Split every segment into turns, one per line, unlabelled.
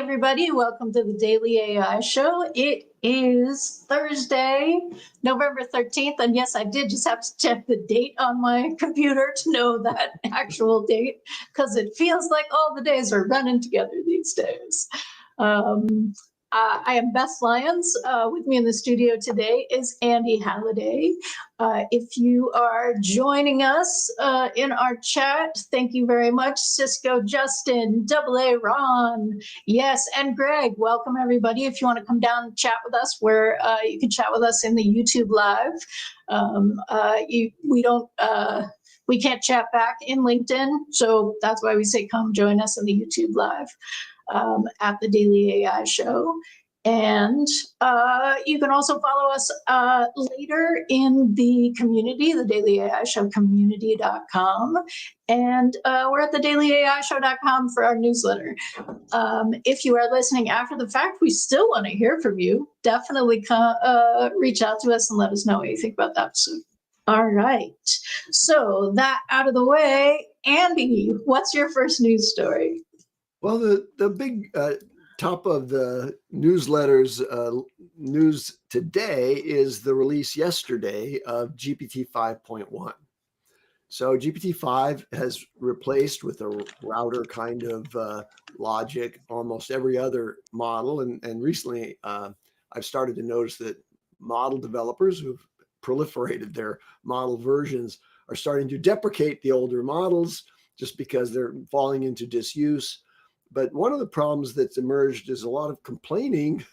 everybody. Welcome to the Daily AI Show. It is Thursday, November 13th. And yes, I did just have to check the date on my computer to know that actual date, because it feels like all the days are running together these days. I am Beth Lyons. With me in the studio today is Andy Halliday. If you are joining us in our chat, thank you very much. Cisco, Justin, AA Ron, yes, and Greg. Welcome, everybody. If you want to come down and chat with us, where you can chat with us in the YouTube Live. We can't chat back in LinkedIn, so that's why we say come join us in the YouTube Live. At the Daily AI Show. And you can also follow us later in the community, the Daily AI Show community.com. And we're at the dailyaishow.com for our newsletter. If you are listening after the fact, we still want to hear from you. Definitely reach out to us and let us know what you think about that episode. All right. So that out of the way, Andy, what's your first news story?
Well, the big top of the newsletter's news today is the release yesterday of GPT 5.1. So GPT 5 has replaced with a router kind of logic almost every other model. And recently I've started to notice that model developers who've proliferated their model versions are starting to deprecate the older models just because they're falling into disuse. But one of the problems that's emerged is a lot of complaining,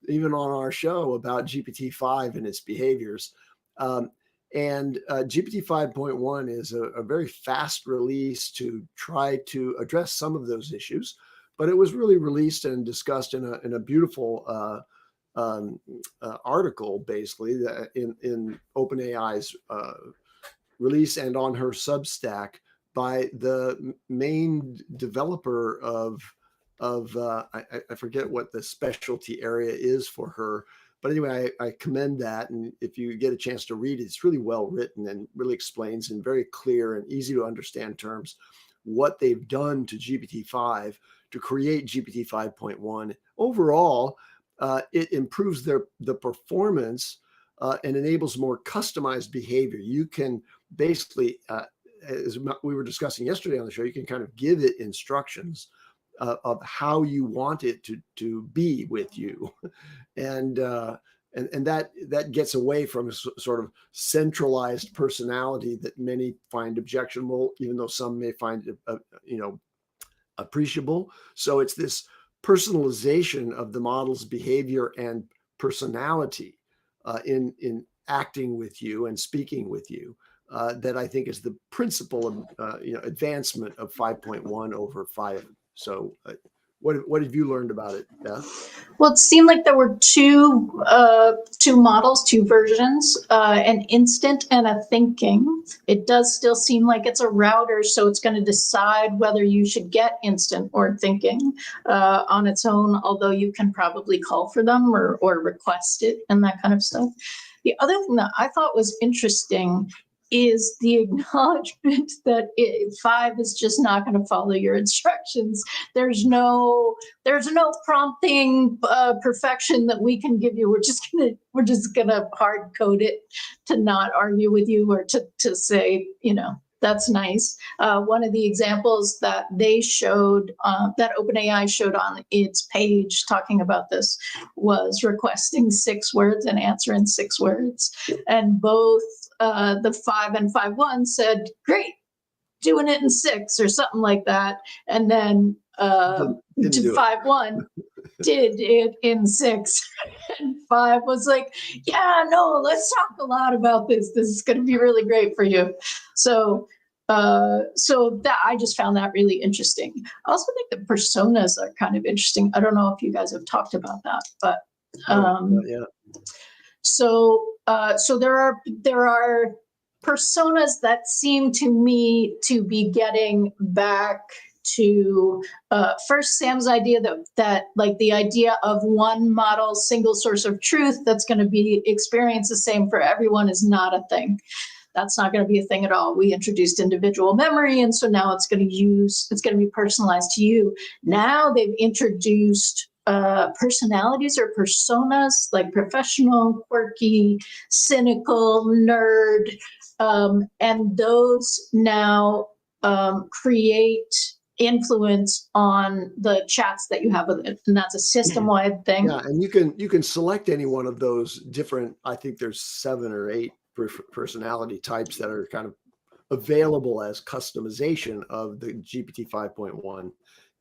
even on our show, about GPT-5 and its behaviors. And GPT 5.1 is a very fast release to try to address some of those issues. But it was really released and discussed in a beautiful article, basically, in OpenAI's release and on her Substack by the main developer of I forget what the specialty area is for her, but anyway, I commend that. And if you get a chance to read it, it's really well written and really explains in very clear and easy to understand terms what they've done to GPT-5 to create GPT 5.1. Overall, it improves the performance and enables more customized behavior. You can basically, as we were discussing yesterday on the show, you can kind of give it instructions of how you want it to be with you, and that gets away from a sort of centralized personality that many find objectionable, even though some may find it appreciable. So it's this personalization of the model's behavior and personality in acting with you and speaking with you. That I think is the principal advancement of 5.1 over 5. So what have you learned about it, Beth?
Well, it seemed like there were two models, two versions, an instant and a thinking. It does still seem like it's a router, so it's going to decide whether you should get instant or thinking on its own, although you can probably call for them or request it and that kind of stuff. The other thing that I thought was interesting is the acknowledgement that 5 is just not going to follow your instructions. There's no prompting perfection that we can give you. We're just gonna hard code it to not argue with you or to say, that's nice. One of the examples that they showed, that OpenAI showed on its page talking about this, was requesting 6 words and answering 6 words. And both the 5 and 5.1 said, great, doing it in 6 or something like that. And then 5.1 did it in 6. And 5 was like, yeah, no, let's talk a lot about this. This is going to be really great for you. So that I just found that really interesting. I also think the personas are kind of interesting. I don't know if you guys have talked about that, but
yeah.
So there are personas that seem to me to be getting back to first Sam's idea that like the idea of one model, single source of truth that's going to be experienced the same for everyone is not a thing. that's not going to be a thing at all. We introduced individual memory, and so now it's going to be personalized to you. Now they've introduced personalities or personas, like professional, quirky, cynical, nerd, and those now create influence on the chats that you have with it, and that's a system-wide thing.
Yeah, and you can select any one of those different. I think there's 7 or 8 personality types that are kind of available as customization of the GPT 5.1,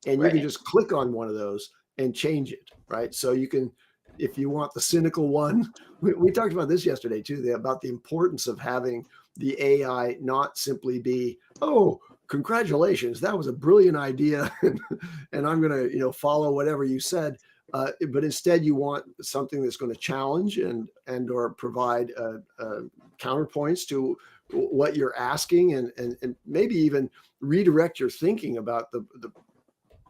and you can just click on one of those and change it, right? So you can, if you want the cynical one, we talked about this yesterday too, about the importance of having the AI not simply be, oh, congratulations, that was a brilliant idea, and I'm going to follow whatever you said, but instead you want something that's going to challenge and or provide counterpoints to what you're asking, and maybe even redirect your thinking about the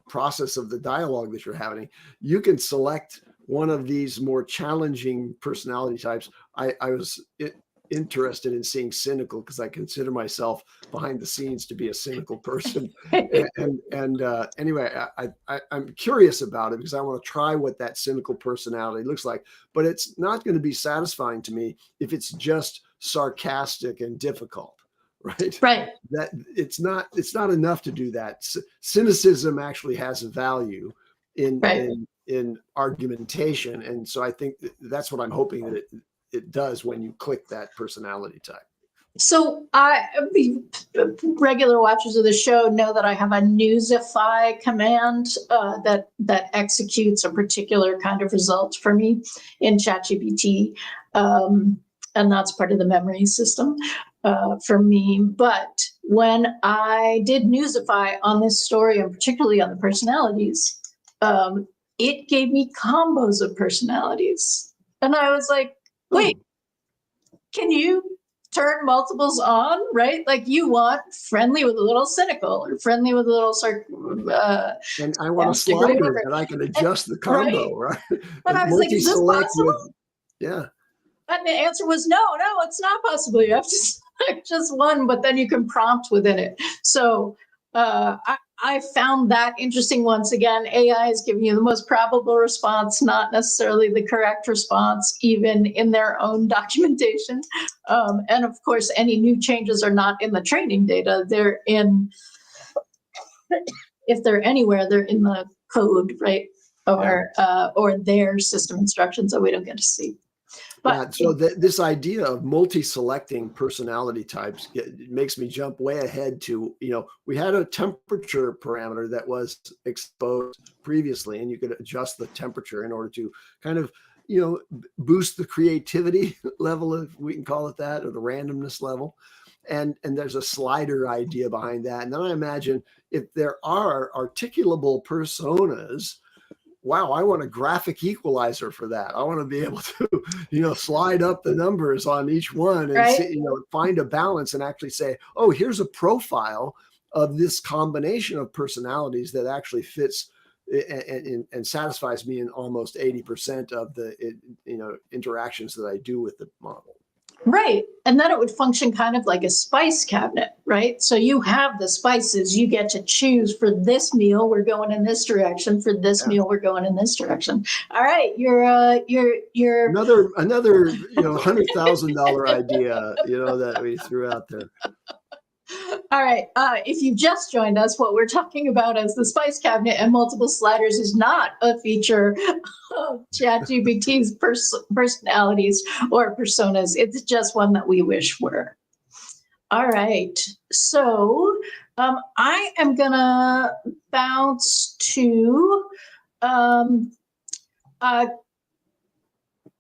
process of the dialogue that you're having. You can select one of these more challenging personality types. I was interested in seeing cynical because I consider myself behind the scenes to be a cynical person. Anyway, I'm curious about it because I want to try what that cynical personality looks like. But it's not going to be satisfying to me if it's just sarcastic and difficult. Right. That it's not enough to do that. Cynicism actually has a value in argumentation, and so I think that's what I'm hoping that it does when you click that personality type.
So regular watchers of the show know that I have a newsify command that executes a particular kind of result for me in ChatGPT, and that's part of the memory system for me. But when I did newsify on this story, and particularly on the personalities, it gave me combos of personalities, and I was like, wait, can you turn multiples on, right? Like you want friendly with a little cynical, or friendly with a little
and I want a slider that I can adjust the combo, right?
But I was like, is this possible?
Yeah.
And the answer was no, it's not possible. You have to select just one, but then you can prompt within it. So I found that interesting. Once again, AI is giving you the most probable response, not necessarily the correct response, even in their own documentation. And of course, any new changes are not in the training data. They're in, if they're anywhere, they're in the code, right? Or their system instructions that we don't get to see. But
so this idea of multi-selecting personality types makes me jump way ahead to, we had a temperature parameter that was exposed previously, and you could adjust the temperature in order to kind of, boost the creativity level, if we can call it that, or the randomness level. And there's a slider idea behind that. And then I imagine if there are articulable personas, wow, I want a graphic equalizer for that. I want to be able to, slide up the numbers on each one and see, find a balance and actually say, oh, here's a profile of this combination of personalities that actually fits and satisfies me in almost 80% of the, interactions that I do with the model.
Right. And then it would function kind of like a spice cabinet, right? So you have the spices, you get to choose. For this meal, we're going in this direction. For this meal, we're going in this direction. All right. You're
another $100,000 idea, that we threw out there.
All right. If you've just joined us, what we're talking about as the spice cabinet and multiple sliders is not a feature of ChatGPT's personalities or personas. It's just one that we wish were. All right. So I am going to bounce to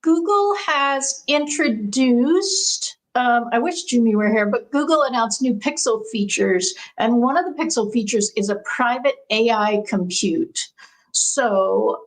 Google has introduced, I wish Jyunmi were here, but Google announced new Pixel features. And one of the Pixel features is a private AI compute. So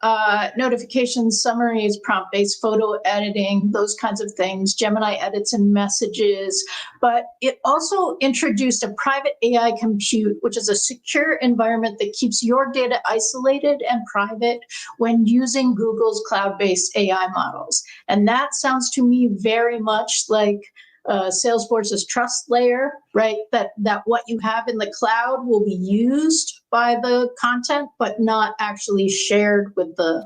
notifications, summaries, prompt-based photo editing, those kinds of things, Gemini edits and messages. But it also introduced a private AI compute, which is a secure environment that keeps your data isolated and private when using Google's cloud-based AI models. And that sounds to me very much like Salesforce's trust layer, right? That what you have in the cloud will be used by the content, but not actually shared with the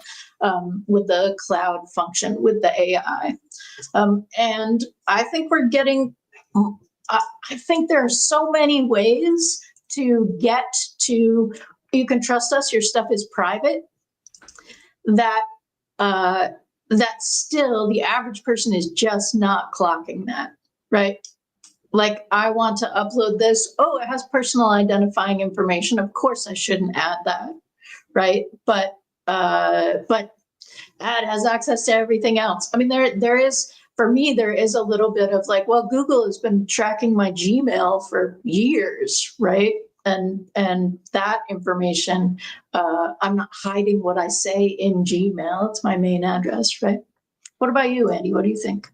cloud function, with the AI. And I think we're getting. I think there are so many ways to get to. You can trust us. Your stuff is private. That still the average person is just not clocking that, right? Like, I want to upload this. Oh, it has personal identifying information. Of course, I shouldn't add that, right? But it has access to everything else. I mean, there is, for me, there is a little bit of like, well, Google has been tracking my Gmail for years, right? And that information, I'm not hiding what I say in Gmail. It's my main address, right? What about you, Andy? What do you think?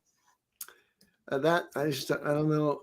I don't know.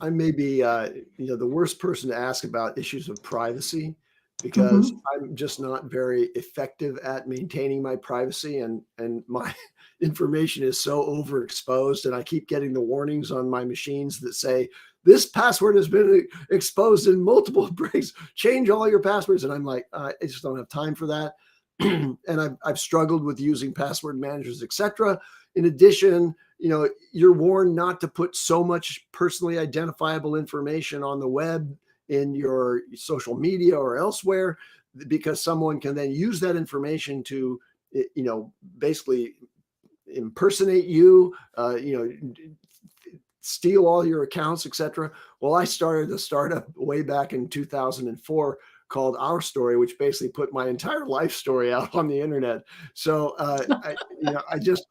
I may be the worst person to ask about issues of privacy, because I'm just not very effective at maintaining my privacy, and my information is so overexposed, and I keep getting the warnings on my machines that say this password has been exposed in multiple breaks. Change all your passwords, and I'm like, I just don't have time for that. And I've struggled with using password managers, etc. In addition, you're warned not to put so much personally identifiable information on the web, in your social media or elsewhere, because someone can then use that information to, basically impersonate you, steal all your accounts, etc. Well, I started a startup way back in 2004 called Our Story, which basically put my entire life story out on the internet. So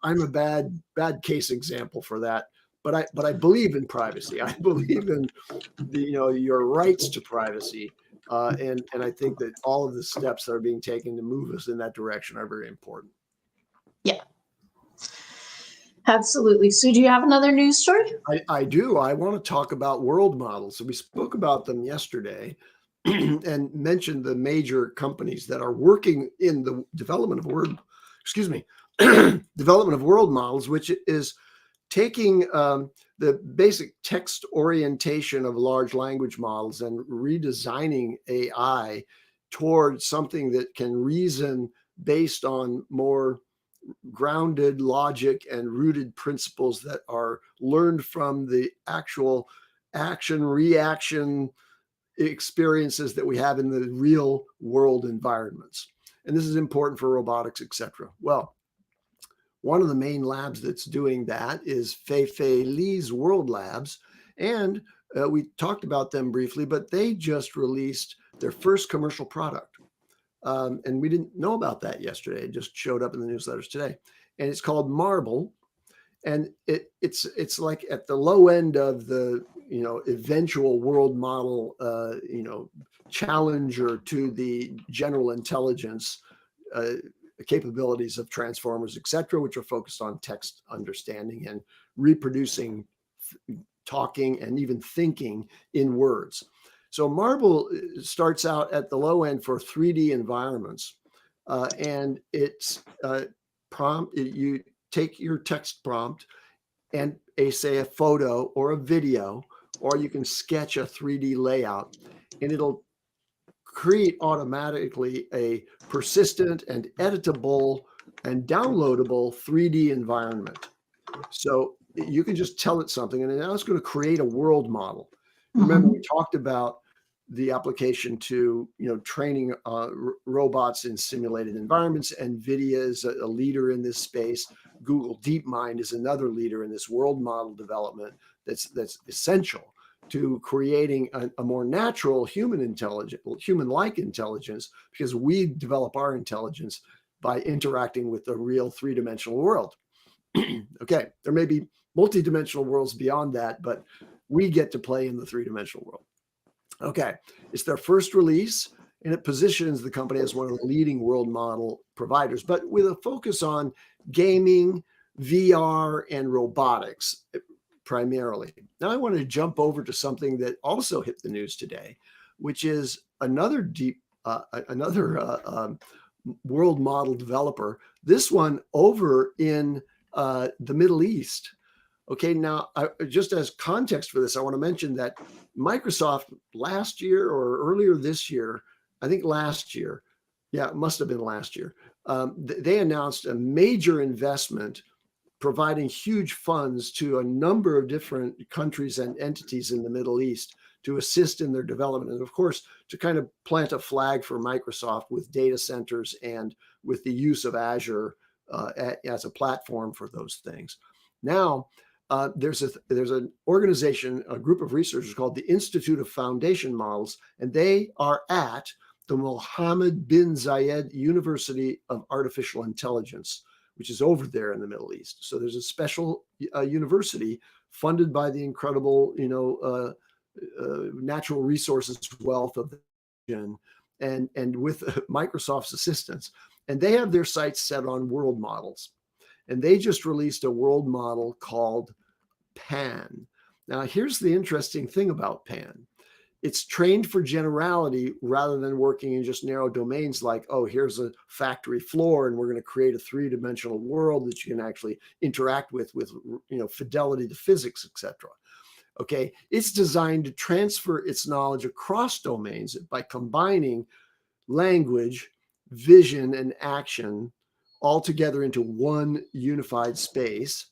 I'm a bad case example for that. But I believe in privacy. I believe in your rights to privacy, and I think that all of the steps that are being taken to move us in that direction are very important.
Yeah, absolutely. So, do you have another news story?
I do. I want to talk about world models. So we spoke about them yesterday, and mentioned the major companies that are working in the development of development of world models, which is taking the basic text orientation of large language models and redesigning AI towards something that can reason based on more grounded logic and rooted principles that are learned from the actual action reaction experiences that we have in the real world environments. And this is important for robotics, etc. Well, one of the main labs that's doing that is Fei Li's World Labs. And we talked about them briefly, but they just released their first commercial product. And we didn't know about that yesterday. It just showed up in the newsletters today. And it's called Marble. And it's like at the low end of the eventual world model challenger to the general intelligence capabilities of transformers, etc., which are focused on text understanding and reproducing, talking, and even thinking in words. So Marble starts out at the low end for 3D environments, and it's prompt. You take your text prompt and say a photo or a video, or you can sketch a 3D layout, and it'll create automatically a persistent and editable and downloadable 3D environment. So you can just tell it something, and now it's going to create a world model. Remember, we talked about the application to training robots in simulated environments. NVIDIA is a leader in this space. Google DeepMind is another leader in this world model development that's essential to creating a more natural human-like intelligence, because we develop our intelligence by interacting with the real three-dimensional world. Okay, there may be multi-dimensional worlds beyond that, but we get to play in the three-dimensional world. Okay, it's their first release, and it positions the company as one of the leading world model providers, but with a focus on gaming, VR, and robotics primarily. Now I want to jump over to something that also hit the news today, which is another world model developer, this one over in the Middle East. Okay, now just as context for this, I want to mention that Microsoft last year or earlier this year, I think last year, yeah, it must have been last year, they announced a major investment providing huge funds to a number of different countries and entities in the Middle East to assist in their development. And of course, to kind of plant a flag for Microsoft with data centers and with the use of Azure as a platform for those things. Now, there's an organization, a group of researchers called the Institute of Foundation Models, and they are at the Mohammed bin Zayed University of Artificial Intelligence, which is over there in the Middle East. So there's a special university funded by the incredible, natural resources wealth of the region, and with Microsoft's assistance. And they have their sights set on world models. And they just released a world model called PAN. Now, here's the interesting thing about PAN. It's trained for generality rather than working in just narrow domains like, oh, here's a factory floor and we're going to create a three-dimensional world that you can actually interact with fidelity to physics, etc. Okay, it's designed to transfer its knowledge across domains by combining language, vision, and action all together into one unified space.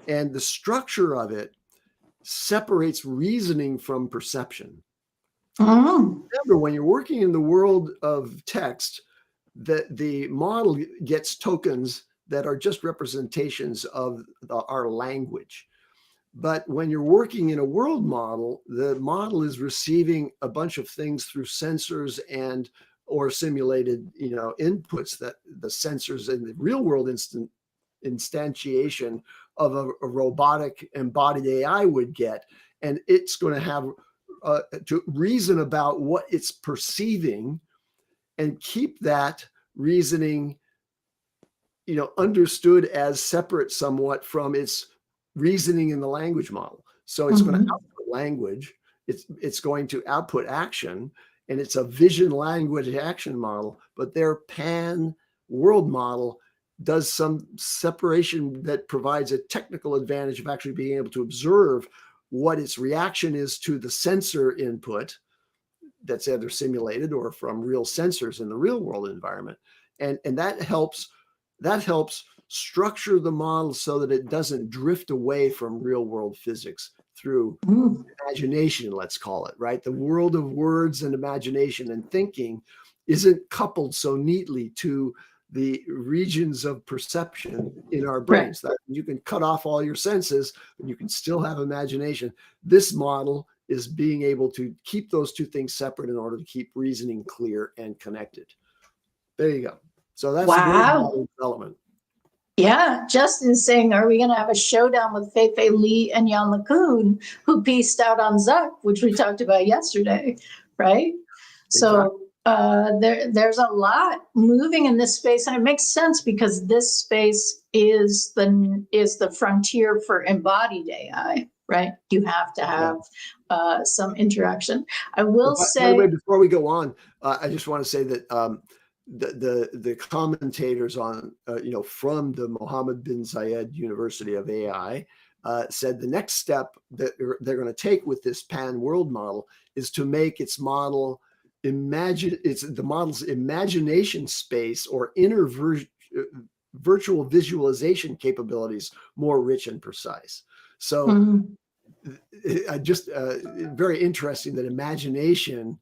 And the structure of it separates reasoning from perception. Remember, when you're working in the world of text, the model gets tokens that are just representations of our language. But when you're working in a world model, the model is receiving a bunch of things through sensors and or simulated inputs that the sensors in the real world instantiation of a robotic embodied AI would get. And it's going to have to reason about what it's perceiving and keep that reasoning understood as separate somewhat from its reasoning in the language model. So it's going to output language, it's going to output action, and it's a vision language action model, but their PAN world model does some separation that provides a technical advantage of actually being able to observe what its reaction is to the sensor input that's either simulated or from real sensors in the real world environment. And that helps structure the model so that it doesn't drift away from real world physics through imagination, let's call it, right? The world of words and imagination and thinking isn't coupled so neatly to the regions of perception in our brains. That you can cut off all your senses and you can still have imagination. This model is being able to keep those two things separate in order to keep reasoning clear and connected. There you go. So that's model development.
Yeah, Justin's saying, are we going to have a showdown with Fei-Fei Li and Jan LeCun, who pieced out on Zuck, which we talked about yesterday, right? Exactly. So there's a lot moving in this space, and it makes sense because this space is the frontier for embodied AI, right? You have to have some interaction. I will say.
By the way, before we go on, I just want to say that the commentators on from the Mohammed bin Zayed University of AI said the next step that they're going to take with this pan world model is to make its model the model's imagination space or inner virtual visualization capabilities more rich and precise. So just very interesting that imagination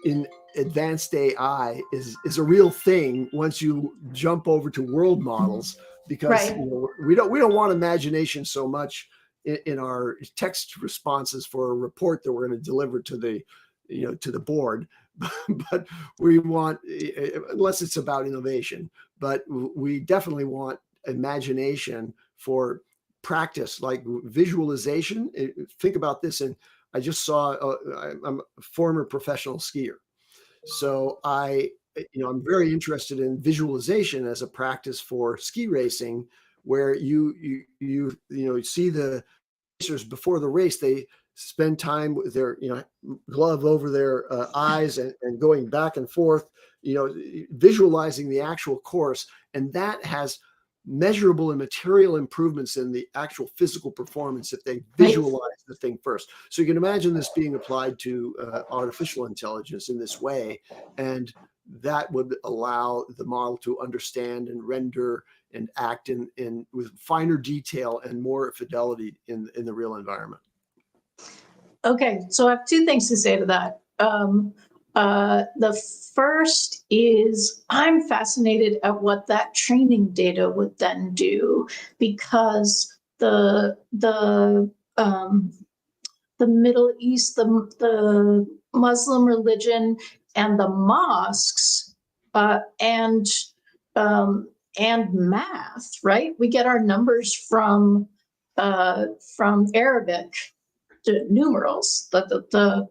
in advanced AI is a real thing once you jump over to world models, because we don't want imagination so much in our text responses for a report that we're going to deliver to the board, but we want, unless it's about innovation, but we definitely want imagination for practice, like visualization. Think about this, and I just saw I'm a former professional skier. So I'm very interested in visualization as a practice for ski racing, where you see the racers before the race, they spend time with their glove over their eyes and going back and forth, visualizing the actual course, and that has measurable and material improvements in the actual physical performance if they
Right.
visualize the thing first. So you can imagine this being applied to artificial intelligence in this way, and that would allow the model to understand and render and act in with finer detail and more fidelity in the real environment.
Okay, so I have two things to say to that. The first is I'm fascinated at what that training data would then do, because the Middle East, the Muslim religion, and the mosques, and math, right? We get our numbers from Arabic numerals. The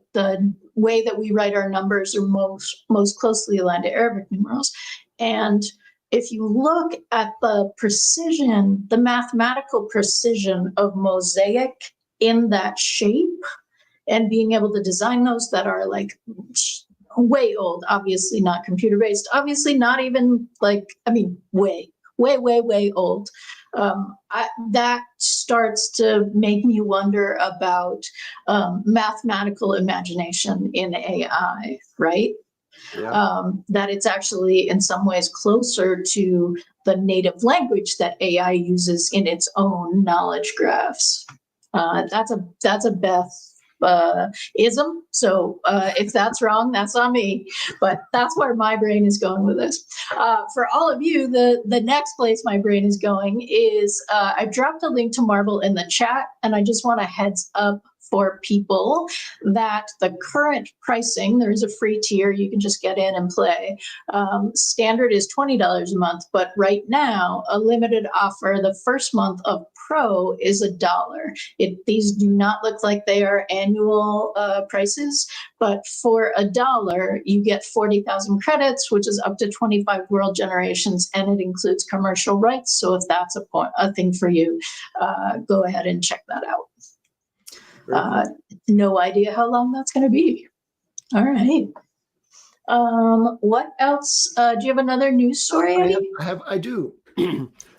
way that we write our numbers are most closely aligned to Arabic numerals. And if you look at the precision, the mathematical precision of mosaic in that shape, and being able to design those that are like way old, obviously not computer based, obviously not even like, I mean, way old. That starts to make me wonder about mathematical imagination in AI, right?
Yeah.
That it's actually in some ways closer to the native language that AI uses in its own knowledge graphs. That's a Beth ism. So if that's wrong, that's on me. But that's where my brain is going with this. For all of you, the next place my brain is going is I dropped a link to Marvel in the chat, and I just want a heads up for people that the current pricing, there is a free tier, you can just get in and play. Standard is $20 a month, but right now, a limited offer, the first month of Pro is $1. These do not look like they are annual prices, but for $1, you get 40,000 credits, which is up to 25 world generations, and it includes commercial rights. So if that's a thing for you, go ahead and check that out. No idea how long that's going to be. All right. What else? Do you have another news story?
I do.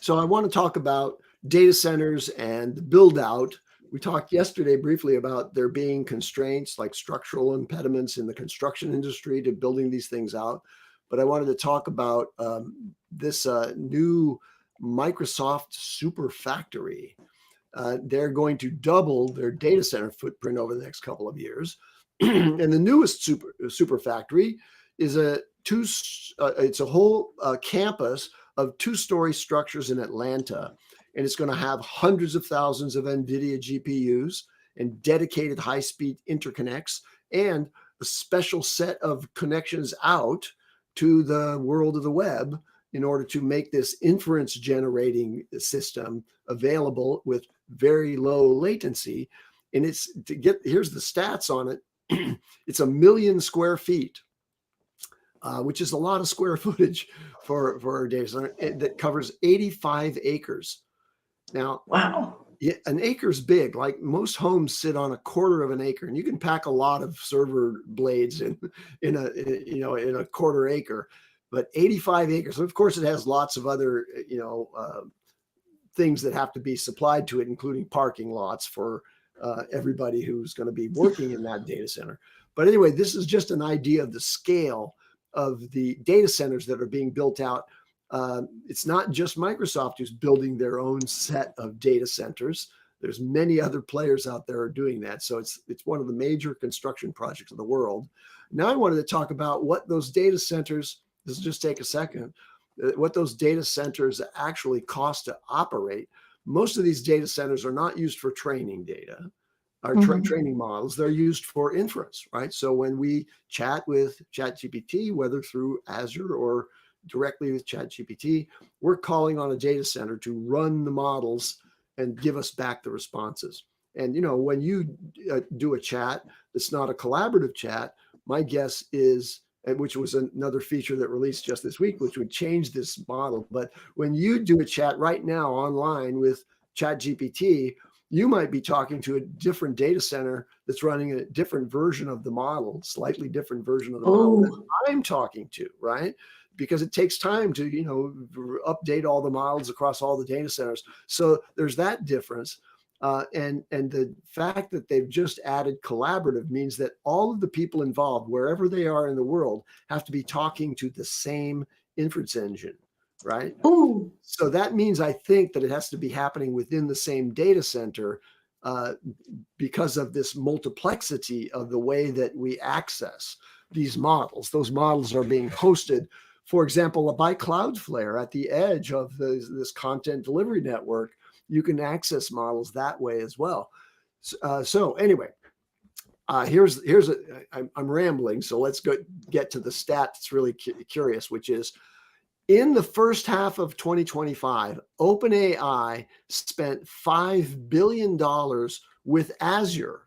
So I want to talk about data centers and the build out. We talked yesterday briefly about there being constraints like structural impediments in the construction industry to building these things out. But I wanted to talk about this new Microsoft super factory. They're going to double their data center footprint over the next couple of years. And the newest super factory is it's a whole campus of 2-story structures in Atlanta. And it's going to have hundreds of thousands of NVIDIA GPUs and dedicated high-speed interconnects and a special set of connections out to the world of the web in order to make this inference generating system available with very low latency. And here's the stats on it. It's 1 million square feet, which is a lot of square footage for our data center that covers 85 acres. Now,
wow,
an acre's big. Like most homes sit on 1/4 of an acre, and you can pack a lot of server blades in a 1/4 acre. But 85 acres. And of course, it has lots of other things that have to be supplied to it, including parking lots for everybody who's going to be working in that data center. But anyway, this is just an idea of the scale of the data centers that are being built out. It's not just Microsoft who's building their own set of data centers. There's many other players out there are doing that. So it's one of the major construction projects of the world. Now I wanted to talk about what those data centers, this will just take a second, what those data centers actually cost to operate. Most of these data centers are not used for training data, or training models. They're used for inference, right? So when we chat with ChatGPT, whether through Azure or directly with ChatGPT, we're calling on a data center to run the models and give us back the responses. And when you do a chat that's not a collaborative chat, my guess is, which was another feature that released just this week, which would change this model. But when you do a chat right now online with ChatGPT, you might be talking to a different data center that's running a different version of the model, slightly different version of the model that I'm talking to, right? because it takes time to, update all the models across all the data centers. So there's that difference. And the fact that they've just added collaborative means that all of the people involved, wherever they are in the world, have to be talking to the same inference engine, right?
Ooh.
So that means, I think, that it has to be happening within the same data center because of this multiplexity of the way that we access these models. Those models are being hosted, for example, by Cloudflare at the edge of this content delivery network. You can access models that way as well. So anyway, I'm rambling, so let's get to the stat that's really curious, which is in the first half of 2025, OpenAI spent $5 billion with Azure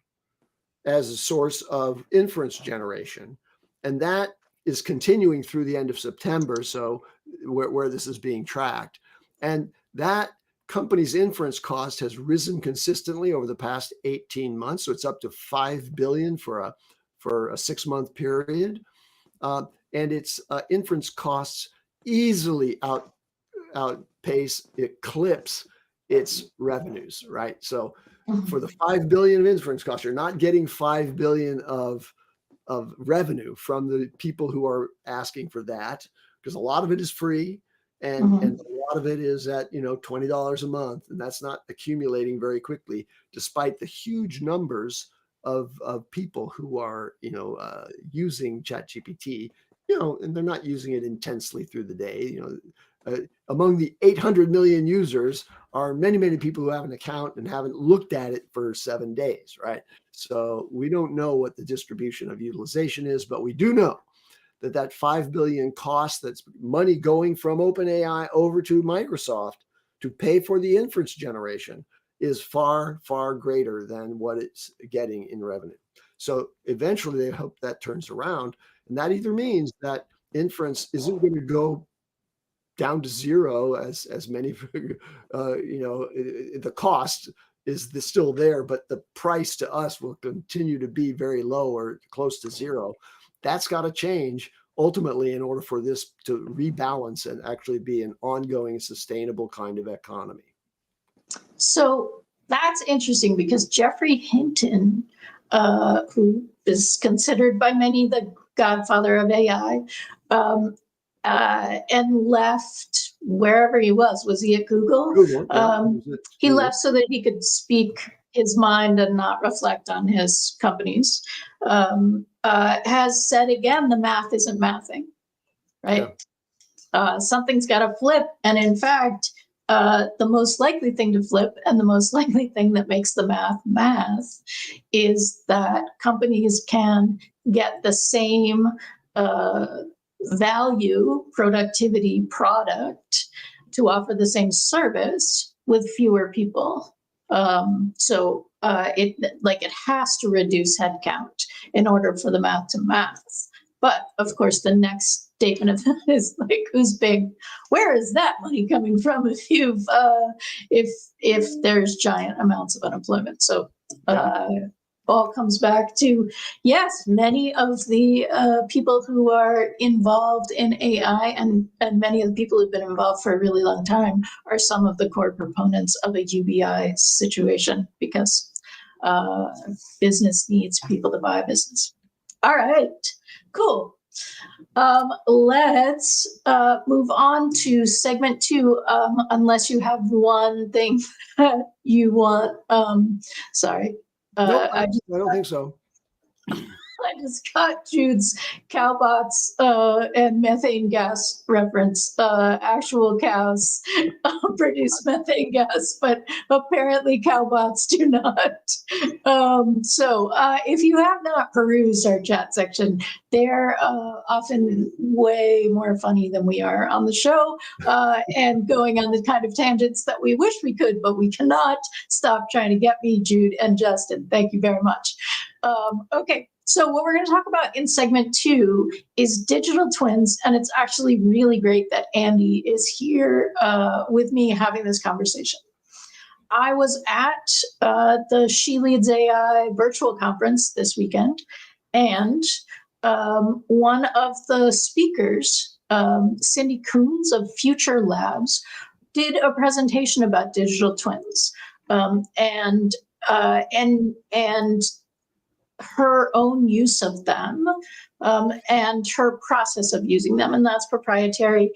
as a source of inference generation. And that is continuing through the end of September, so where this is being tracked. And that company's inference cost has risen consistently over the past 18 months. So it's up to $5 billion for a 6-month period. And its inference costs easily eclipse its revenues, right? So for the $5 billion of inference costs, you're not getting $5 billion of revenue from the people who are asking for that, because a lot of it is free, and a lot of it is at $20 a month, and that's not accumulating very quickly, despite the huge numbers of people who are using ChatGPT. And they're not using it intensely through the day. Among the 800 million users are many, many people who have an account and haven't looked at it for 7 days, right? So we don't know what the distribution of utilization is, but we do know that $5 billion cost, that's money going from OpenAI over to Microsoft to pay for the inference generation, is far, far greater than what it's getting in revenue. So eventually they hope that turns around. And that either means that inference isn't going to go down to zero, as many, the cost is still there, but the price to us will continue to be very low or close to zero. That's got to change ultimately in order for this to rebalance and actually be an ongoing, sustainable kind of economy.
So that's interesting, because Geoffrey Hinton, who is considered by many the godfather of AI, and left wherever he was. Was he at Google? He left so that he could speak his mind and not reflect on his companies. Has said again, the math isn't mathing, right? Yeah. Something's got to flip. And in fact, the most likely thing to flip, and the most likely thing that makes the math is that companies can get the same value, productivity product to offer the same service with fewer people. So it has to reduce headcount in order for the math to math. But of course, the next statement of that is like, who's big? Where is that money coming from if there's giant amounts of unemployment? So all comes back to, yes, many of the people who are involved in AI, and many of the people who've been involved for a really long time, are some of the core proponents of a UBI situation, because business needs people to buy business. All right, cool. Let's move on to segment 2, unless you have one thing that you want. Sorry.
No, I don't think so.
I just got Jude's cowbots and methane gas reference. Actual cows produce methane gas, but apparently cowbots do not. So if you have not perused our chat section, they're often way more funny than we are on the show, and going on the kind of tangents that we wish we could, but we cannot. Stop trying to get me, Jude and Justin. Thank you very much. Okay. So what we're going to talk about in segment 2 is digital twins, and it's actually really great that Andy is here with me having this conversation. I was at the She Leads AI virtual conference this weekend, and one of the speakers Cindy Coons of Future Labs did a presentation about digital twins, and her own use of them, and her process of using them, and that's proprietary.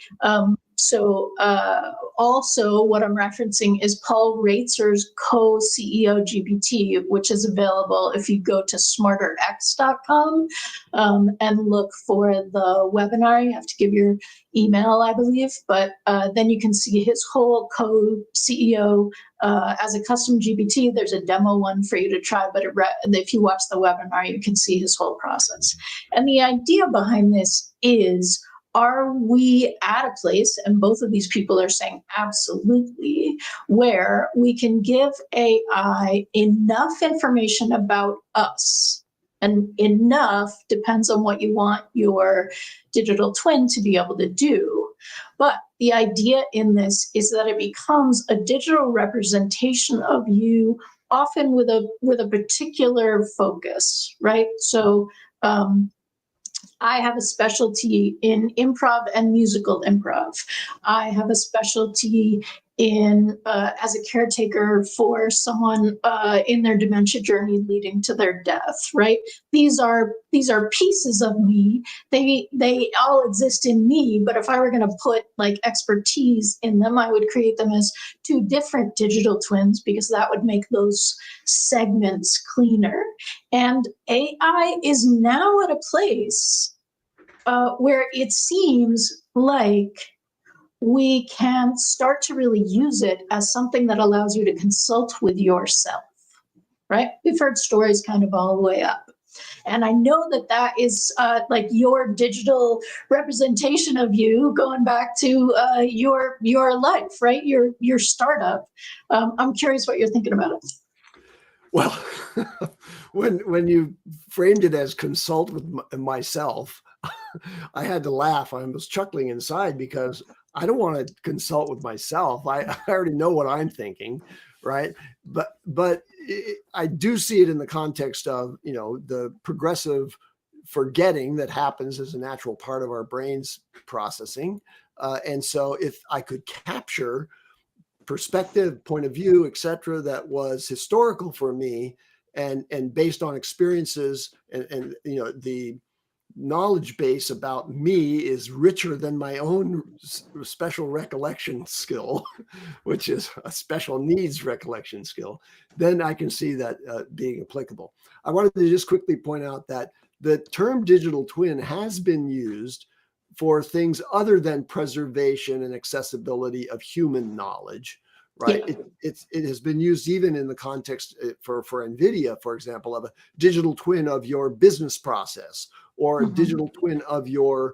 Also, what I'm referencing is Paul Reitzer's co-CEO GPT, which is available if you go to smarterx.com and look for the webinar. You have to give your email, I believe, but then you can see his whole co-CEO as a custom GPT. There's a demo one for you to try, but if you watch the webinar, you can see his whole process. And the idea behind this is, are we at a place, and both of these people are saying absolutely, where we can give AI enough information about us, and enough depends on what you want your digital twin to be able to do. But the idea in this is that it becomes a digital representation of you, often with a particular focus, right? So I have a specialty in improv and musical improv. I have a specialty in as a caretaker for someone in their dementia journey leading to their death, right? These are pieces of me. They all exist in me, but if I were going to put like expertise in them, I would create them as two different digital twins, because that would make those segments cleaner. And AI is now at a place where it seems like we can start to really use it as something that allows you to consult with yourself, right? We've heard stories kind of all the way up. And I know that is like your digital representation of you going back to your life, right? Your startup. I'm curious what you're thinking about it.
Well, when you framed it as consult with myself, I had to laugh. I was chuckling inside, because I don't want to consult with myself. I already know what I'm thinking, right? But I do see it in the context of, the progressive forgetting that happens as a natural part of our brain's processing. And so if I could capture perspective, point of view, etc., that was historical for me, and based on experiences, and the knowledge base about me is richer than my own special recollection skill, which is a special needs recollection skill, then I can see that being applicable. I wanted to just quickly point out that the term digital twin has been used for things other than preservation and accessibility of human knowledge, right? Yeah. It has been used even in the context for NVIDIA, for example, of a digital twin of your business process, or a digital twin of your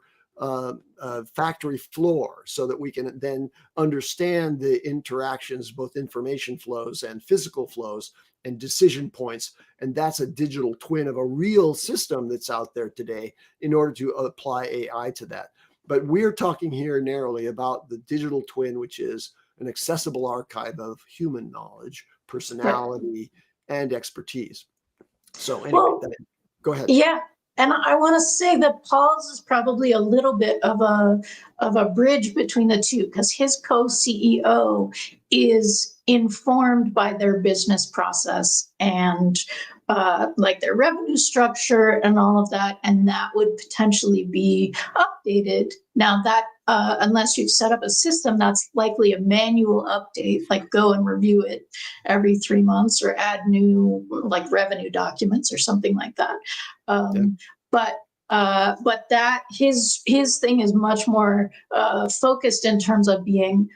factory floor, so that we can then understand the interactions, both information flows and physical flows and decision points. And that's a digital twin of a real system that's out there today, in order to apply AI to that. But we're talking here narrowly about the digital twin, which is an accessible archive of human knowledge, personality, and expertise. So anyway, go ahead.
Yeah. And I want to say that Paul's is probably a little bit of a bridge between the two, because his co-CEO is informed by their business process and like their revenue structure and all of that, and that would potentially be updated. Now that unless you've set up a system, that's likely a manual update, like go and review it every 3 months, or add new like revenue documents or something like that. But that his thing is much more focused in terms of being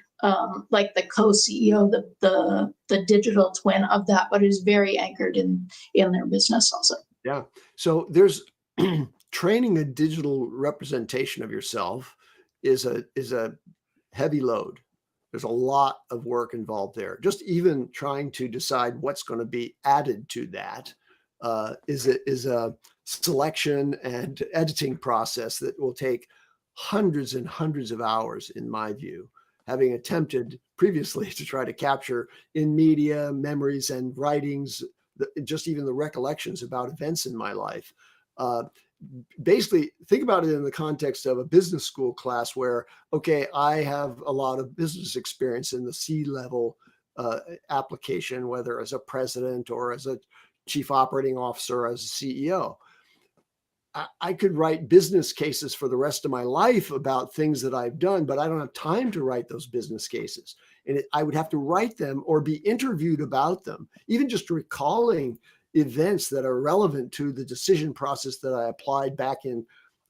like the co-CEO, the digital twin of that, but is very anchored in their business also.
Yeah. So there's training a digital representation of yourself is a heavy load. There's a lot of work involved there. Just even trying to decide what's going to be added to that is a selection and editing process that will take hundreds and hundreds of hours, in my view, having attempted previously to try to capture in media memories and writings, just even the recollections about events in my life. basically think about it in the context of a business school class where, okay, I have a lot of business experience in the C-level application, whether as a president or as a chief operating officer or as a CEO. I could write business cases for the rest of my life about things that I've done, but I don't have time to write those business cases. And I would have to write them or be interviewed about them, even just recalling events that are relevant to the decision process that I applied back in,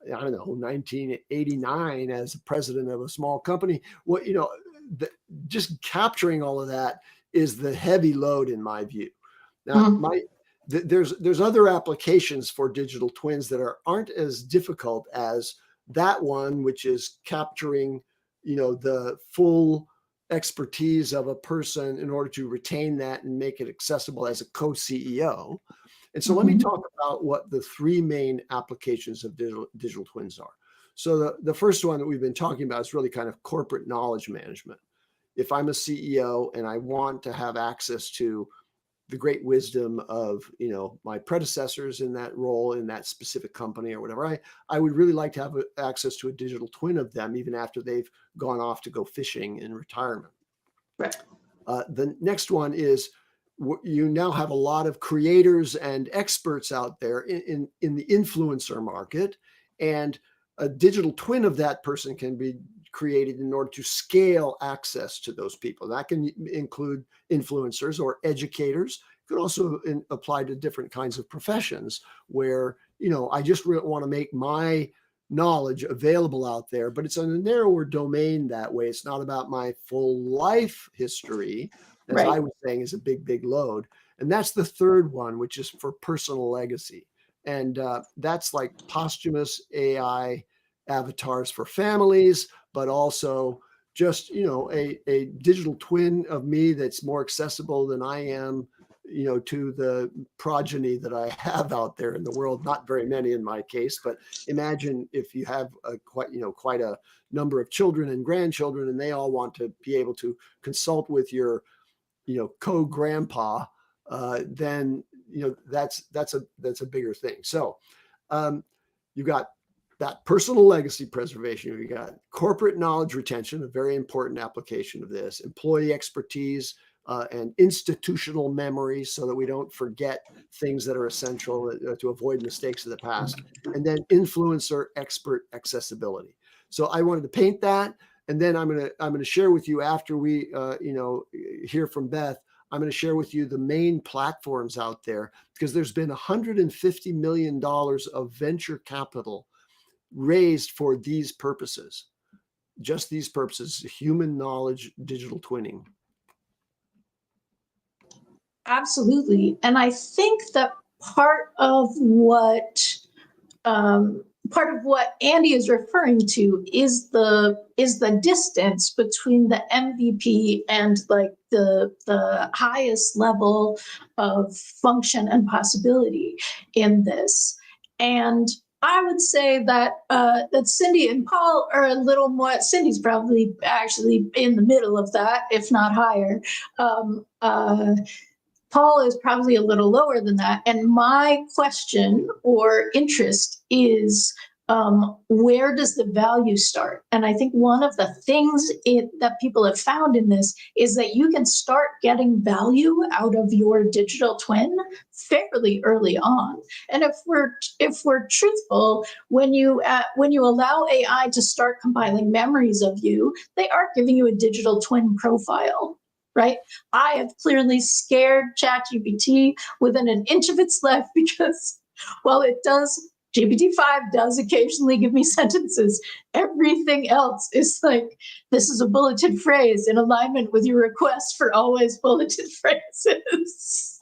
I don't know, 1989 as a president of a small company. Well, just capturing all of that is the heavy load in my view. Now, there's other applications for digital twins that aren't as difficult as that one, which is capturing, the full expertise of a person in order to retain that and make it accessible as a co-CEO. And so let me talk about what the three main applications of digital twins are. So the first one that we've been talking about is really kind of corporate knowledge management. If I'm a CEO and I want to have access to the great wisdom of, my predecessors in that role, in that specific company or whatever, I would really like to have access to a digital twin of them, even after they've gone off to go fishing in retirement.
Right.
The next one is you now have a lot of creators and experts out there in the influencer market, and a digital twin of that person can be created in order to scale access to those people. That can include influencers or educators. It could also apply to different kinds of professions where, I just really want to make my knowledge available out there, but it's in a narrower domain that way. It's not about my full life history, as I was saying, is a big, big load. And that's the third one, which is for personal legacy. And that's like posthumous AI avatars for families, but also just, a digital twin of me that's more accessible than I am, to the progeny that I have out there in the world. Not very many in my case, but imagine if you have quite a number of children and grandchildren, and they all want to be able to consult with your, co-grandpa, then, that's a bigger thing. So you got that personal legacy preservation. You got corporate knowledge retention, a very important application of this, employee expertise, and institutional memory so that we don't forget things that are essential to avoid mistakes of the past, and then influencer expert accessibility. So I wanted to paint that, and then I'm going to share with you after we hear from Beth. I'm going to share with you the main platforms out there, because there's been $150 million of venture capital raised for these purposes, just these purposes, human knowledge, digital twinning.
Absolutely. And I think that part of what Andy is referring to is the distance between the MVP and like the highest level of function and possibility in this. And I would say that that Cindy and Paul are a little more. Cindy's probably actually in the middle of that, if not higher. Paul is probably a little lower than that. And my question or interest is, where does the value start? And I think one of the things that people have found in this is that you can start getting value out of your digital twin fairly early on. And if we're truthful, when you allow AI to start compiling memories of you, they are giving you a digital twin profile. Right? I have clearly scared ChatGPT within an inch of its life, because while GPT-5 does occasionally give me sentences, everything else is like, this is a bulleted phrase in alignment with your request for always bulleted phrases.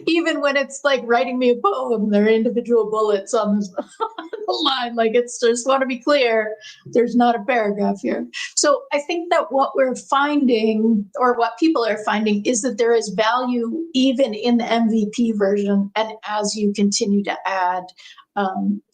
Even when it's like writing me a poem, there are individual bullets on the line. Like, it's just want to be clear, there's not a paragraph here. So I think that what we're finding, or what people are finding, is that there is value even in the MVP version. And as you continue to add,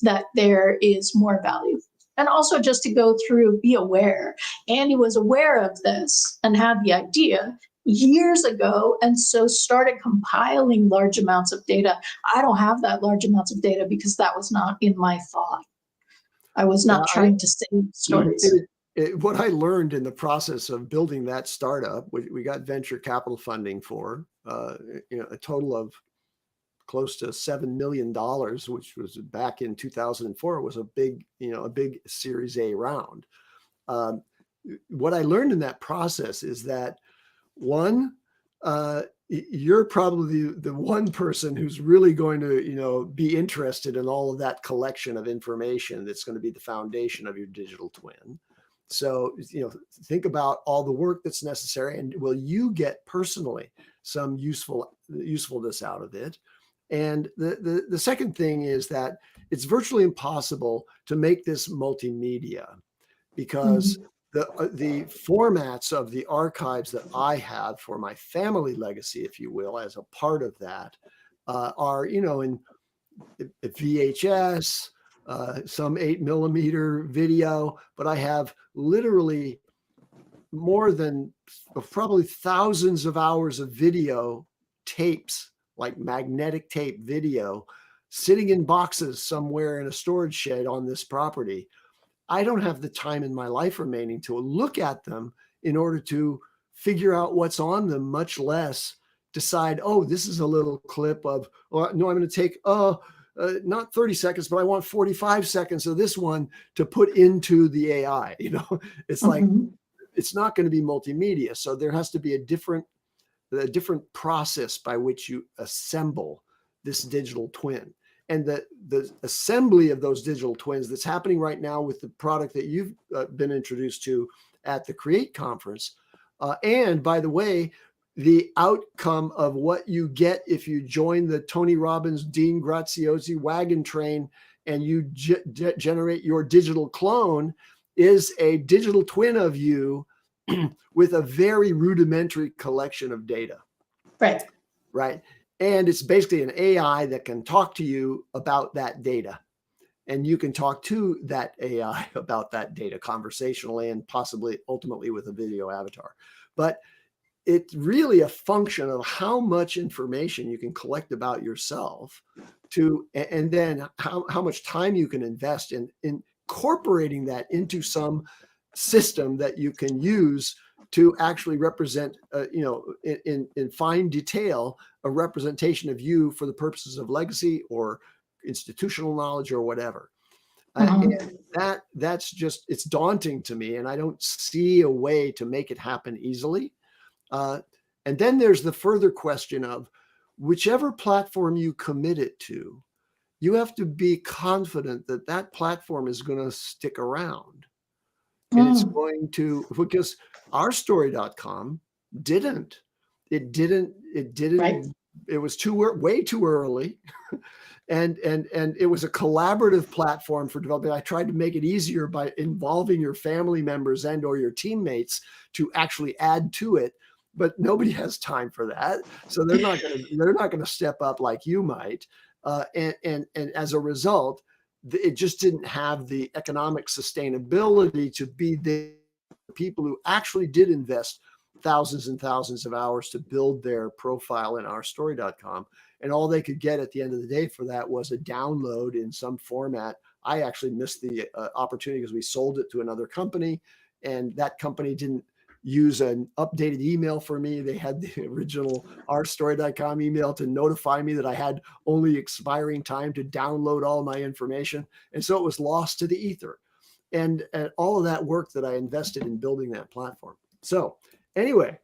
that there is more value. And also just to go through, be aware. Andy was aware of this and had the idea. years ago, and so started compiling large amounts of data. I don't have that large amounts of data because that was not in my thought. I was
Yeah,
not trying to save stories.
what I learned in the process of building that startup, we got venture capital funding for, a total of close to $7 million, which was back in 2004, was a big Series A round. Um, what I learned in that process is that one, you're probably the one person who's really going to, be interested in all of that collection of information that's going to be the foundation of your digital twin. So, think about all the work that's necessary, and will you get personally some usefulness out of it? And the second thing is that it's virtually impossible to make this multimedia, because the formats of the archives that I have for my family legacy, if you will, as a part of that, are in VHS, some 8mm video, but I have literally more than probably thousands of hours of video tapes, like magnetic tape video, sitting in boxes somewhere in a storage shed on this property. I don't have the time in my life remaining to look at them in order to figure out what's on them, much less decide, oh, this is a little clip of, or no, I'm going to take, not 30 seconds, but I want 45 seconds of this one to put into the AI. It's like, it's not going to be multimedia. So there has to be a different process by which you assemble this digital twin. And the assembly of those digital twins that's happening right now with the product that you've been introduced to at the Create conference. And by the way, the outcome of what you get if you join the Tony Robbins, Dean Graziosi wagon train, and you generate your digital clone, is a digital twin of you with a very rudimentary collection of data. Right. And it's basically an AI that can talk to you about that data. And you can talk to that AI about that data conversationally, and possibly ultimately with a video avatar. But it's really a function of how much information you can collect about yourself, and then how much time you can invest in incorporating that into some system that you can use to actually represent, in fine detail, a representation of you for the purposes of legacy or institutional knowledge or whatever. And that's just, it's daunting to me, and I don't see a way to make it happen easily. And then there's the further question of whichever platform you commit it to, you have to be confident that that platform is going to stick around. And it's going to, because ourstory.com didn't. It didn't.
Right.
It was way too early. And it was a collaborative platform for developing. I tried to make it easier by involving your family members and or your teammates to actually add to it, but nobody has time for that. So they're not going to step up like you might. And as a result, it just didn't have the economic sustainability to be the people who actually did invest thousands and thousands of hours to build their profile in ourstory.com. And all they could get at the end of the day for that was a download in some format. I actually missed the opportunity because we sold it to another company, and that company didn't use an updated email for me. They had the original ourstory.com email to notify me that I had only expiring time to download all my information. And so it was lost to the ether. And all of that work that I invested in building that platform. So anyway,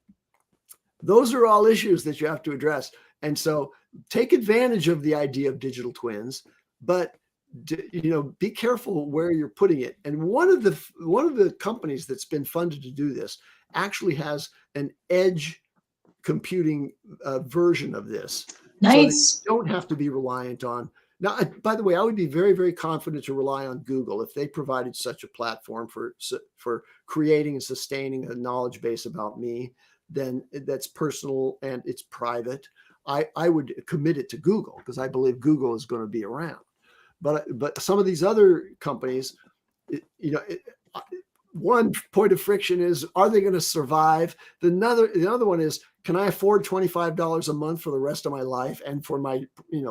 those are all issues that you have to address. And so take advantage of the idea of digital twins, but be careful where you're putting it. And one of the companies that's been funded to do this actually has an edge computing version of this.
Nice.
So they don't have to be reliant on. Now, by the way, I would be very, very confident to rely on Google if they provided such a platform for creating and sustaining a knowledge base about me. Then that's personal and it's private. I would commit it to Google because I believe Google is going to be around. But some of these other companies, one point of friction is, are they going to survive? The other one is, can I afford $25 a month for the rest of my life and for my,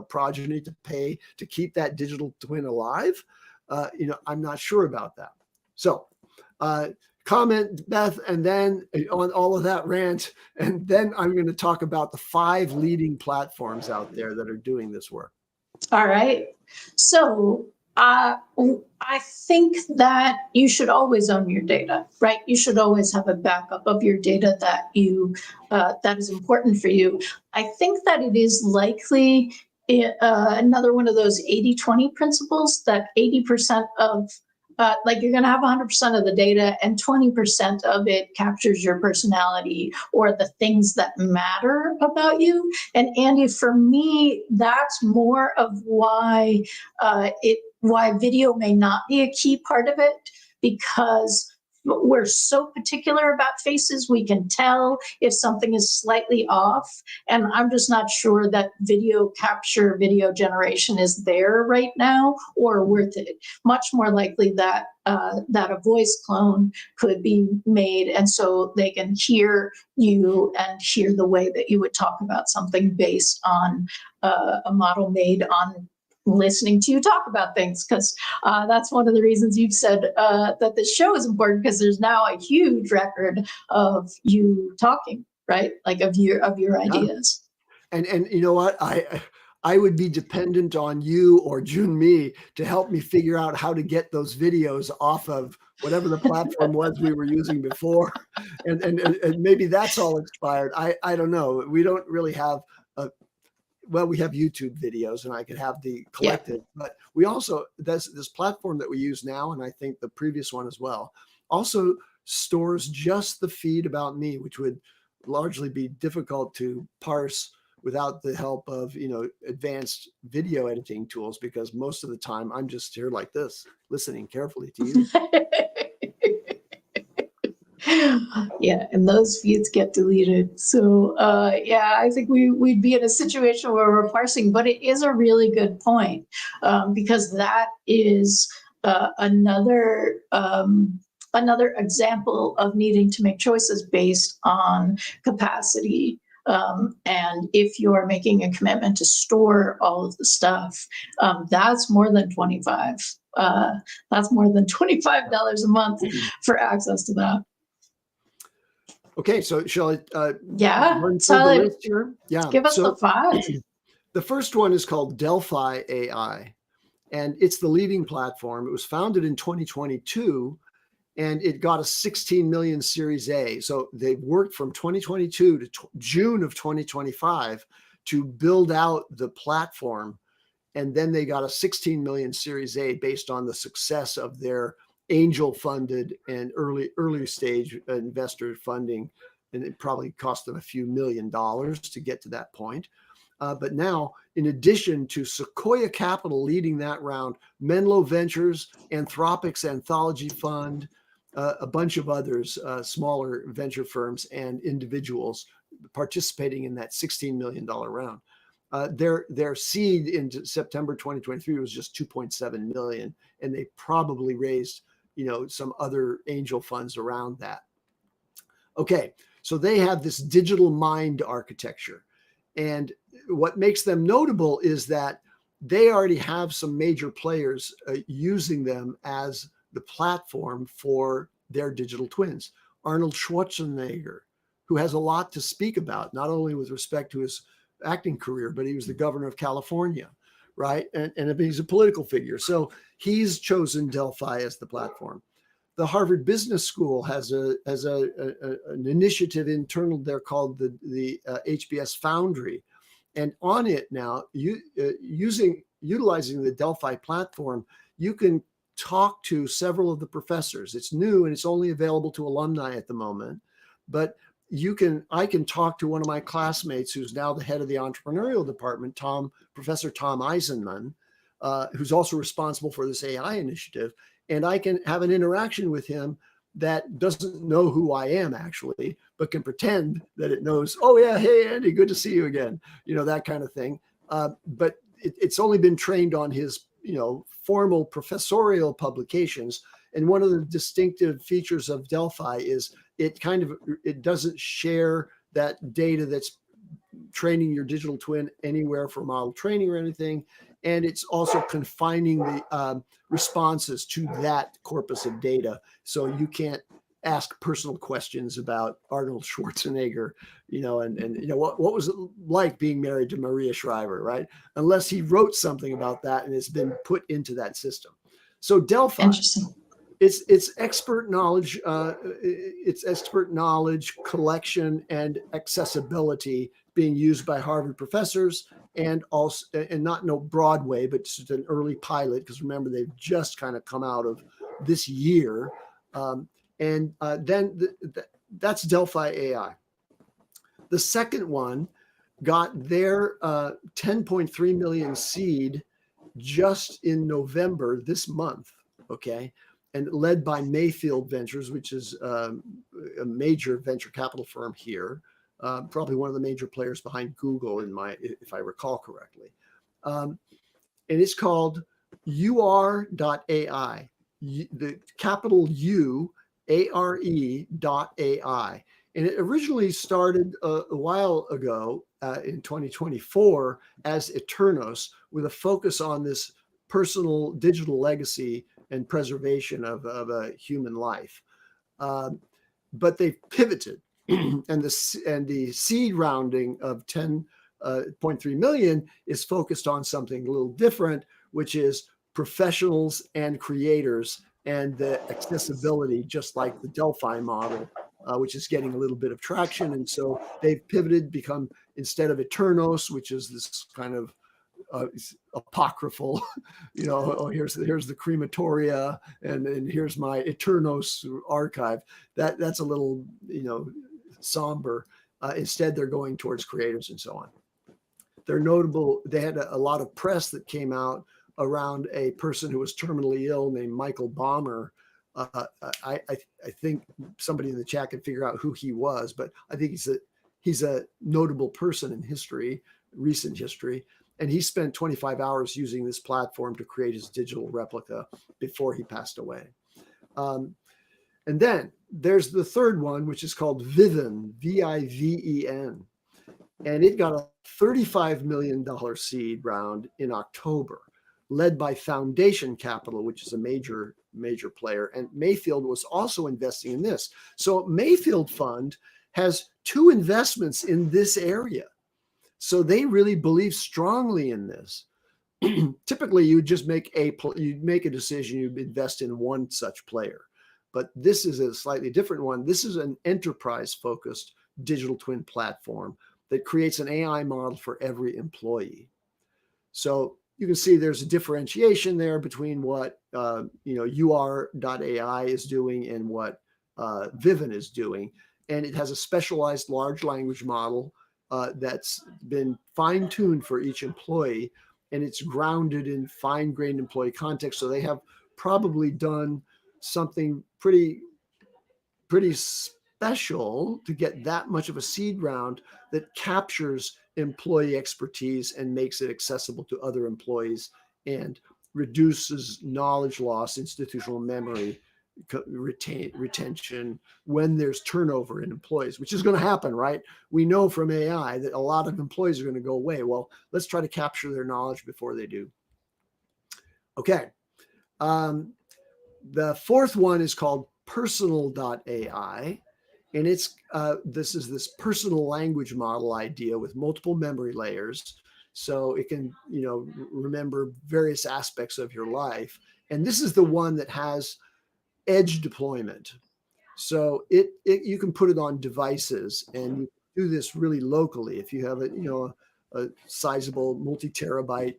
progeny to pay to keep that digital twin alive? I'm not sure about that. So, comment, Beth, and then on all of that rant, and then I'm going to talk about the 5 leading platforms out there that are doing this work.
All right. So I think that you should always own your data, right? You should always have a backup of your data that is important for you. I think that it is likely another one of those 80-20 principles, that 80% of you're going to have 100% of the data and 20% of it captures your personality or the things that matter about you. And Andy, for me, that's more of why why video may not be a key part of it, because we're so particular about faces. We can tell if something is slightly off, and I'm just not sure that video capture, video generation is there right now or worth it. Much more likely that that a voice clone could be made, and so they can hear you and hear the way that you would talk about something based on a model made on listening to you talk about things, because that's one of the reasons you've said that this show is important, because there's now a huge record of you talking, right? Like of your ideas.
And you know what? I would be dependent on you or Jyunmi to help me figure out how to get those videos off of whatever the platform was we were using before. And maybe that's all expired. I don't know. We don't really have we have YouTube videos, and I could have the collective, but we also, this platform that we use now, and I think the previous one as well, also stores just the feed about me, which would largely be difficult to parse without the help of, advanced video editing tools, because most of the time I'm just here like this, listening carefully to you.
Yeah, and those feeds get deleted. So I think we'd be in a situation where we're parsing, but it is a really good point, because that is another example of needing to make choices based on capacity. And if you're making a commitment to store all of the stuff, that's more than 25. That's more than $25 a month for access to that.
Okay, so shall I
run
through the list here? Yeah.
Give us the 5.
The first one is called Delphi AI, and it's the leading platform. It was founded in 2022, and it got a 16 million Series A. So they worked from 2022 to June of 2025 to build out the platform, and then they got a 16 million Series A based on the success of their angel funded and early stage investor funding, and it probably cost them a few $1 million to get to that point. But now, in addition to Sequoia Capital leading that round, Menlo Ventures, Anthropic's Anthology Fund, a bunch of others, smaller venture firms and individuals participating in that $16 million round. Their seed in September 2023 was just 2.7 million, and they probably raised some other angel funds around that. Okay, so they have this digital mind architecture, and what makes them notable is that they already have some major players using them as the platform for their digital twins. Arnold Schwarzenegger, who has a lot to speak about, not only with respect to his acting career, but he was the governor of California, right? And he's a political figure. So he's chosen Delphi as the platform. The Harvard Business School has an initiative internal there called the HBS Foundry. And on it now, utilizing the Delphi platform, you can talk to several of the professors. It's new and it's only available to alumni at the moment, but I can talk to one of my classmates who's now the head of the entrepreneurial department, Professor Tom Eisenman, who's also responsible for this AI initiative. And I can have an interaction with him that doesn't know who I am actually, but can pretend that it knows, oh yeah, hey Andy, good to see you again, that kind of thing. But it's only been trained on his, formal professorial publications. And one of the distinctive features of Delphi is it doesn't share that data that's training your digital twin anywhere for model training or anything. And it's also confining the responses to that corpus of data. So you can't ask personal questions about Arnold Schwarzenegger, and what was it like being married to Maria Shriver, right? Unless he wrote something about that and it's been put into that system. So Delphi,
Interesting.
it's expert knowledge, collection and accessibility being used by Harvard professors, and also, and not no Broadway, but just an early pilot, because remember, they've just kind of come out of this year. Then that's Delphi AI. The second one got their 10.3 million seed just in November this month, okay? And led by Mayfield Ventures, which is a major venture capital firm here, probably one of the major players behind Google, if I recall correctly. And it's called UR.ai, the capital U, ARE.ai. And it originally started a while ago in 2024 as Eternos, with a focus on this personal digital legacy and preservation of a human life. But they've pivoted, and the seed rounding of 10.3 million is focused on something a little different, which is professionals and creators and the accessibility, just like the Delphi model, which is getting a little bit of traction. And so they've pivoted, become, instead of Eternos, which is this kind of apocryphal, here's the crematoria, and here's my Eternos archive. That's a little, somber. Instead, they're going towards creators and so on. They're notable. They had a lot of press that came out around a person who was terminally ill named Michael Baumer. I think somebody in the chat can figure out who he was, but I think he's a notable person in history, recent history. And he spent 25 hours using this platform to create his digital replica before he passed away. And then there's the third one, which is called Viven, VIVEN. And it got a $35 million seed round in October, led by Foundation Capital, which is a major player. And Mayfield was also investing in this. So Mayfield Fund has two investments in this area. So they really believe strongly in this. Typically, you just make a decision, you invest in one such player. But this is a slightly different one. This is an enterprise-focused digital twin platform that creates an AI model for every employee. So you can see there's a differentiation there between what UR.ai is doing and what Viven is doing. And it has a specialized large language model that's been fine-tuned for each employee, and it's grounded in fine-grained employee context. So they have probably done something pretty special to get that much of a seed round that captures employee expertise and makes it accessible to other employees and reduces knowledge loss, institutional memory, retention when there's turnover in employees, which is going to happen, right? We know from AI that a lot of employees are going to go away. Well, let's try to capture their knowledge before they do. Okay. The fourth one is called personal.ai. And this is this personal language model idea with multiple memory layers. So it can, remember various aspects of your life. And this is the one that has edge deployment. So you can put it on devices, and you do this really locally. If you have a sizable multi-terabyte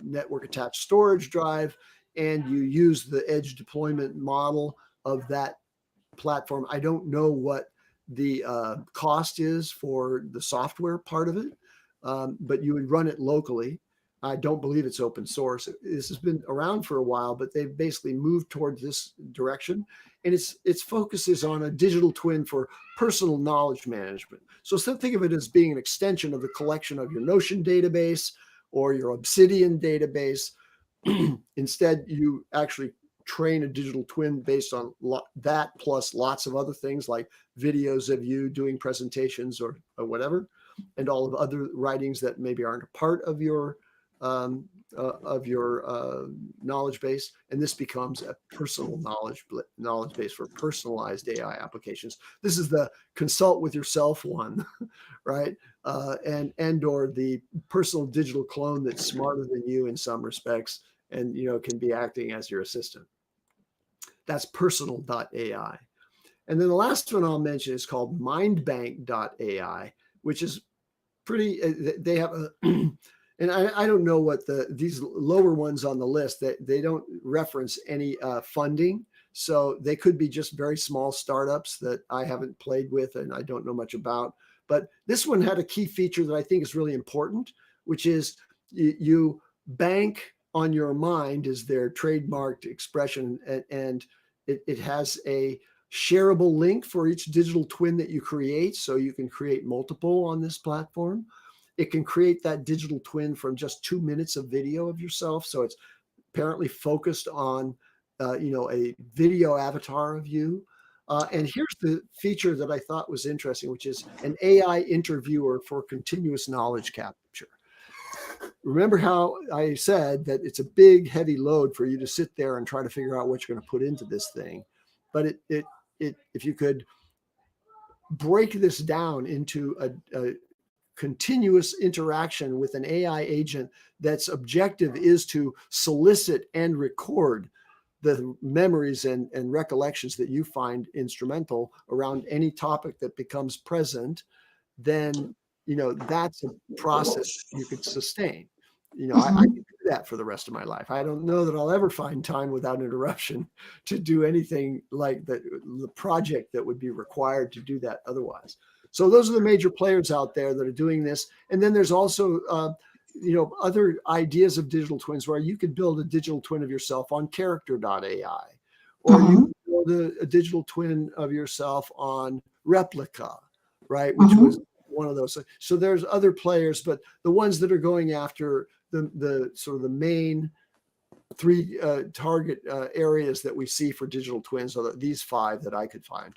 network attached storage drive, and you use the edge deployment model of that platform. I don't know what the cost is for the software part of it, but you would run it locally. I don't believe it's open source. This has been around for a while, but they've basically moved towards this direction. And its focus is on a digital twin for personal knowledge management. So think of it as being an extension of the collection of your Notion database or your Obsidian database. Instead, you actually train a digital twin based on that plus lots of other things like videos of you doing presentations or whatever, and all of other writings that maybe aren't a part of your knowledge base. And this becomes a personal knowledge base for personalized AI applications. This is the consult with yourself one, right? And or the personal digital clone that's smarter than you in some respects, and can be acting as your assistant. That's personal.ai. And then the last one I'll mention is called mindbank.ai, which is pretty, they have a, and I don't know what these lower ones on the list, that they don't reference any funding. So they could be just very small startups that I haven't played with and I don't know much about. But this one had a key feature that I think is really important, which is you bank on your mind is their trademarked expression. And it has a shareable link for each digital twin that you create. So you can create multiple on this platform. It can create that digital twin from just 2 minutes of video of yourself. So it's apparently focused on, a video avatar of you. And here's the feature that I thought was interesting, which is an AI interviewer for continuous knowledge capture. Remember how I said that it's a big, heavy load for you to sit there and try to figure out what you're going to put into this thing. But if you could break this down into a continuous interaction with an AI agent that's objective is to solicit and record the memories and recollections that you find instrumental around any topic that becomes present, then that's a process you could sustain. I can do that for the rest of my life. I don't know that I'll ever find time without interruption to do anything like the project that would be required to do that otherwise. So those are the major players out there that are doing this. And then there's also other ideas of digital twins where you could build a digital twin of yourself on character.ai, or you could build a digital twin of yourself on Replica, right? Which was one of those. So there's other players, but the ones that are going after the sort of the main three target areas that we see for digital twins are these 5 that I could find.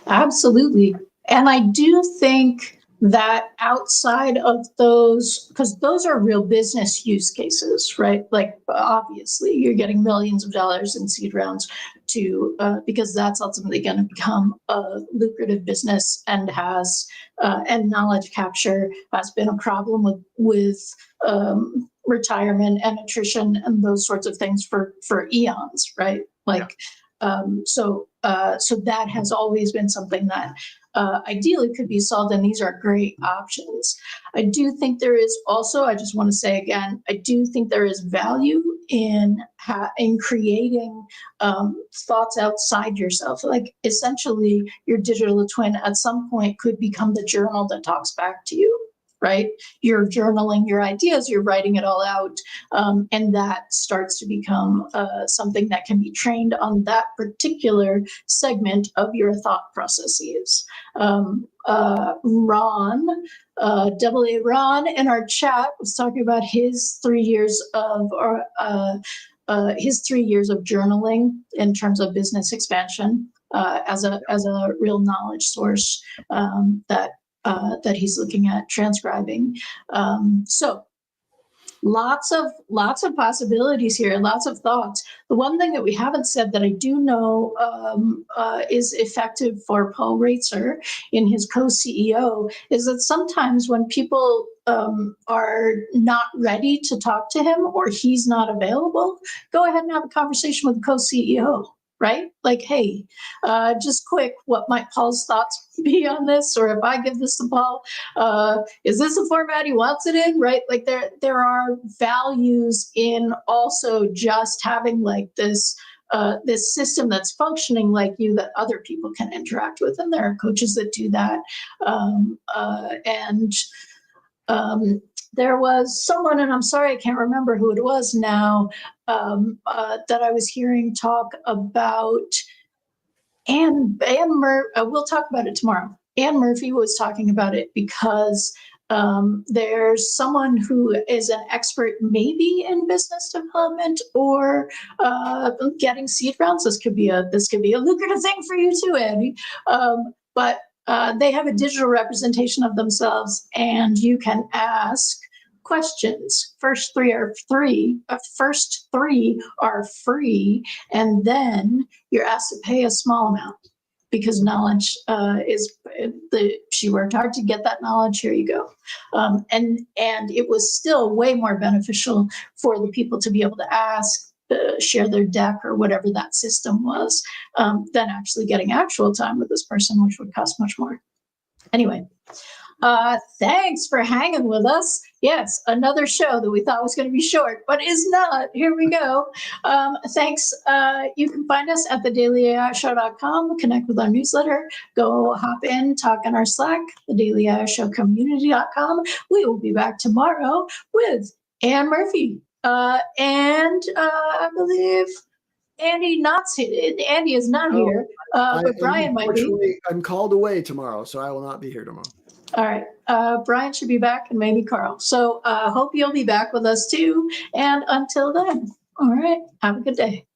Absolutely. And I do think that outside of those, because those are real business use cases, right? Like, obviously, you're getting millions of dollars in seed rounds because that's ultimately going to become a lucrative business, and and knowledge capture has been a problem with retirement and attrition and those sorts of things for eons, right? Like, so that has always been something that ideally could be solved, and these are great options. I do think there is also, I just want to say again, I do think there is value in creating thoughts outside yourself. Like, essentially, your digital twin at some point could become the journal that talks back to you. Right? You're journaling your ideas, you're writing it all out, and that starts to become something that can be trained on that particular segment of your thought processes. Ron, Ron in our chat was talking about his 3 years of journaling in terms of business expansion as a real knowledge source that he's looking at transcribing. So lots of possibilities here, lots of thoughts. The one thing that we haven't said that I do know is effective for Paul Reitzer in his co-CEO is that sometimes when people are not ready to talk to him or he's not available, go ahead and have a conversation with the co-CEO. Right? Like, hey, just quick, what might Paul's thoughts be on this? Or if I give this to Paul, is this the format he wants it in? Right? Like, there are values in also just having like this system that's functioning like you that other people can interact with, and there are coaches that do that. There was someone, and I'm sorry, I can't remember who it was now, that I was hearing talk about, we'll talk about it tomorrow. Anne Murphy was talking about it because There's someone who is an expert maybe in business development or getting seed rounds. This could be a lucrative thing for you too, Andy. But they have a digital representation of themselves, and you can ask questions. First three are free, and then you're asked to pay a small amount because knowledge she worked hard to get that knowledge. Here you go. And it was still way more beneficial for the people to be able to ask, share their deck or whatever that system was, than actually getting actual time with this person, which would cost much more. Anyway, thanks for hanging with us. Yes, another show that we thought was going to be short, but is not. Here we go. Thanks. You can find us at thedailyAIshow.com. Connect with our newsletter. Go hop in, talk in our Slack, thedailyAIshowcommunity.com. We will be back tomorrow with Anne Murphy. And I believe Andy is not here, but Brian might be.
I'm called away tomorrow, so I will not be here tomorrow.
All right. Brian should be back, and maybe Karl. So hope you'll be back with us too. And until then, all right, have a good day.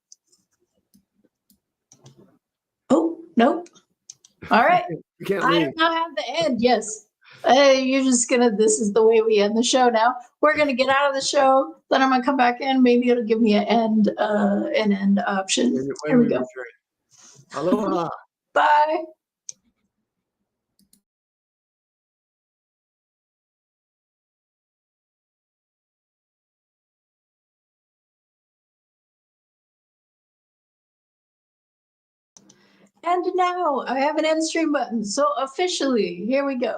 Oh, nope. All right.
You can't
I
leave.
do not have the end. Yes. You're just this is the way we end the show now. We're gonna get out of the show, then I'm gonna come back in. Maybe it'll give me an end option. Here we go.
Aloha.
Bye. And now I have an end stream button. So officially, here we go.